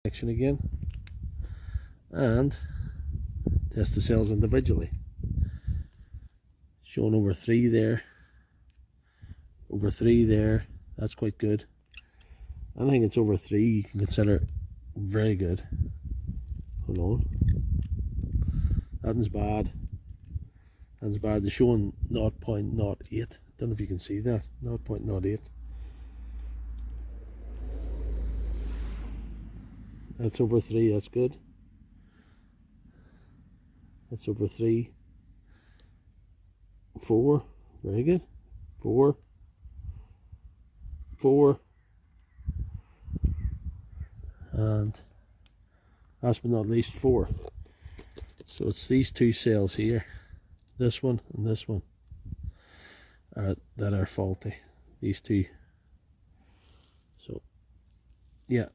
section again and test the cells individually. Showing over 3 there, over 3 there. That's quite good. Anything that's over 3 you can consider very good. Hold on. That's bad. That's bad. They're showing 0.08. Don't know if you can see that. 0.08. That's over 3. That's good. That's over 3. 4. Very good. 4. 4. And last but not least 4. So it's these 2 cells here, this one and this one, that are faulty. These 2. So yeah.